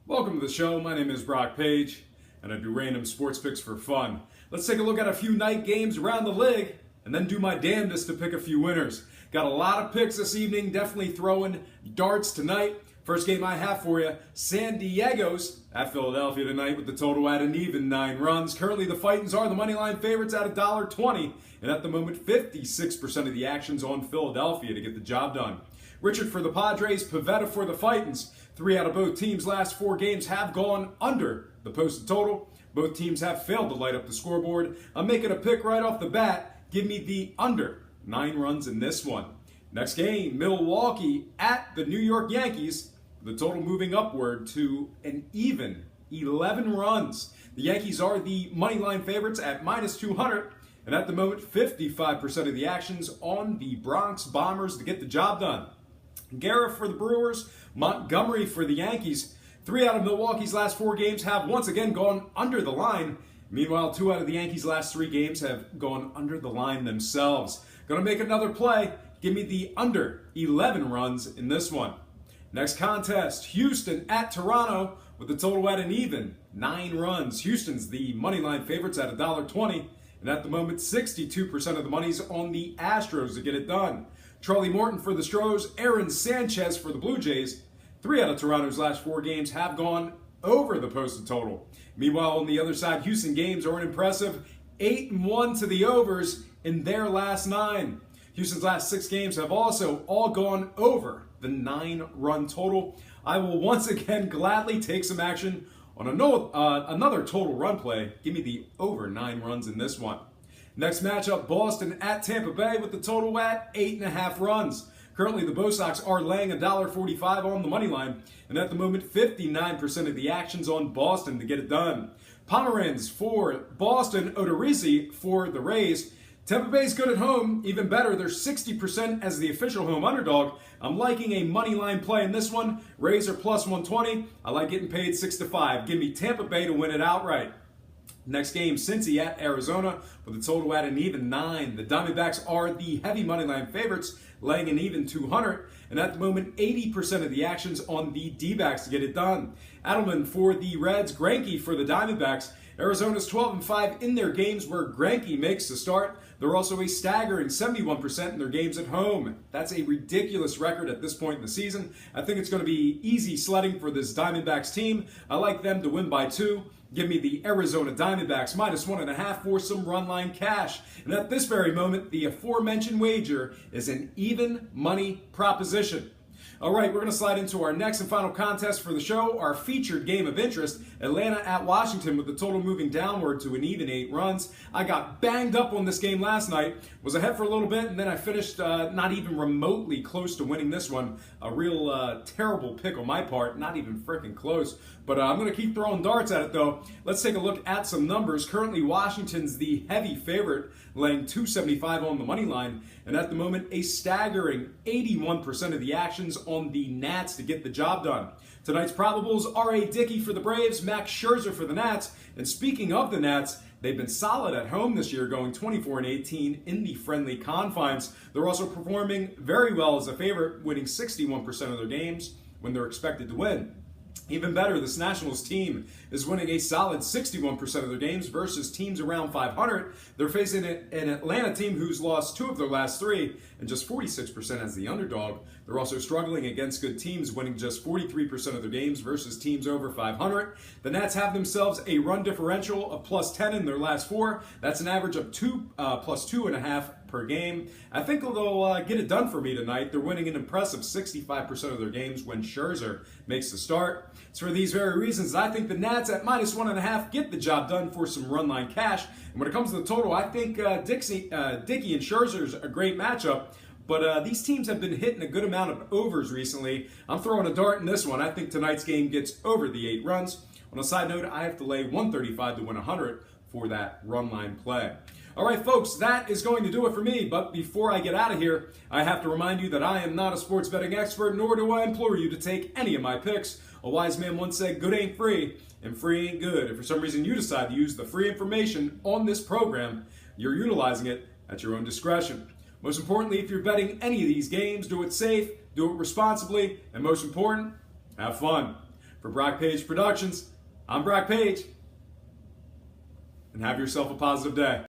Welcome to the show. My name is Brock Page, and I do random sports picks for fun. Let's take a look at a few night games around the league, and then do my damnedest to pick a few winners. Got a lot of picks this evening, definitely throwing darts tonight. First game I have for you, San Diego's at Philadelphia tonight with the total at an even 9 runs. Currently the Fightins are the Moneyline favorites at $1.20, and at the moment 56% of the action's on Philadelphia to get the job done. Richard for the Padres, Pivetta for the Fightins. 3 out of both teams' last 4 games have gone under the posted total. Both teams have failed to light up the scoreboard. I'm making a pick right off the bat. Give me the under 9 runs in this one. Next game, Milwaukee at the New York Yankees. The total moving upward to an even 11 runs. The Yankees are the Moneyline favorites at -200. And at the moment, 55% of the action's on the Bronx Bombers to get the job done. Guerra for the Brewers, Montgomery for the Yankees. 3 out of Milwaukee's last 4 games have once again gone under the line. Meanwhile, 2 out of the Yankees' last 3 games have gone under the line themselves. Gonna make another play. Give me the under 11 runs in this one. Next contest, Houston at Toronto with the total at an even 9 runs. Houston's the Moneyline favorites at $1.20. And at the moment, 62% of the money's on the Astros to get it done. Charlie Morton for the Stros, Aaron Sanchez for the Blue Jays. 3 out of Toronto's last 4 games have gone over the posted total. Meanwhile, on the other side, Houston games are an impressive 8-1 to the overs in their last 9. Houston's last 6 games have also all gone over the 9-run total. I will once again gladly take some action on another total run play. Give me the over 9 runs in this one. Next matchup, Boston at Tampa Bay with the total at 8.5 runs. Currently, the Bo Sox are laying $1.45 on the money line, and at the moment, 59% of the action's on Boston to get it done. Pomeranz for Boston, Odorizzi for the Rays. Tampa Bay's good at home, even better, they're 60% as the official home underdog. I'm liking a money line play in this one. Rays are +120. I like getting paid 6-5. Give me Tampa Bay to win it outright. Next game, Cincy at Arizona with a total at an even 9. The Diamondbacks are the heavy money line favorites, laying an even 200. And at the moment, 80% of the action's on the D-backs to get it done. Adelman for the Reds, Greinke for the Diamondbacks. Arizona's 12-5 in their games where Greinke makes the start. They're also a staggering 71% in their games at home. That's a ridiculous record at this point in the season. I think it's going to be easy sledding for this Diamondbacks team. I like them to win by 2. Give me the Arizona Diamondbacks -1.5 for some Runline cash. And at this very moment, the aforementioned wager is an even money proposition. All right, we're going to slide into our next and final contest for the show, our featured game of interest, Atlanta at Washington with the total moving downward to an even 8 runs. I got banged up on this game last night, was ahead for a little bit, and then I finished not even remotely close to winning this one. A real terrible pick on my part, not even freaking close. But I'm going to keep throwing darts at it, though. Let's take a look at some numbers. Currently, Washington's the heavy favorite, laying 275 on the money line. And at the moment, a staggering 81% of the action's on the Nats to get the job done. Tonight's probables, R.A. Dickey for the Braves, Max Scherzer for the Nats. And speaking of the Nats, they've been solid at home this year, going 24-18 in the friendly confines. They're also performing very well as a favorite, winning 61% of their games when they're expected to win. Even better, this Nationals team is winning a solid 61% of their games versus teams around 500. They're facing an Atlanta team who's lost 2 of their last 3 and just 46% as the underdog. They're also struggling against good teams, winning just 43% of their games versus teams over 500. The Nats have themselves a run differential of +10 in their last 4. That's an average of +2.5 per game. I think they'll get it done for me tonight. They're winning an impressive 65% of their games when Scherzer makes the start. It's for these very reasons I think the Nats at -1.5 get the job done for some Runline cash. And when it comes to the total, I think Dickey and Scherzer's a great matchup. But these teams have been hitting a good amount of overs recently. I'm throwing a dart in this one. I think tonight's game gets over the 8 runs. On a side note, I have to lay 135 to win 100 for that Runline play. All right, folks, that is going to do it for me. But before I get out of here, I have to remind you that I am not a sports betting expert, nor do I implore you to take any of my picks. A wise man once said, good ain't free, and free ain't good. If for some reason you decide to use the free information on this program, you're utilizing it at your own discretion. Most importantly, if you're betting any of these games, do it safe, do it responsibly, and most important, have fun. For Brock Page Productions, I'm Brock Page, and have yourself a positive day.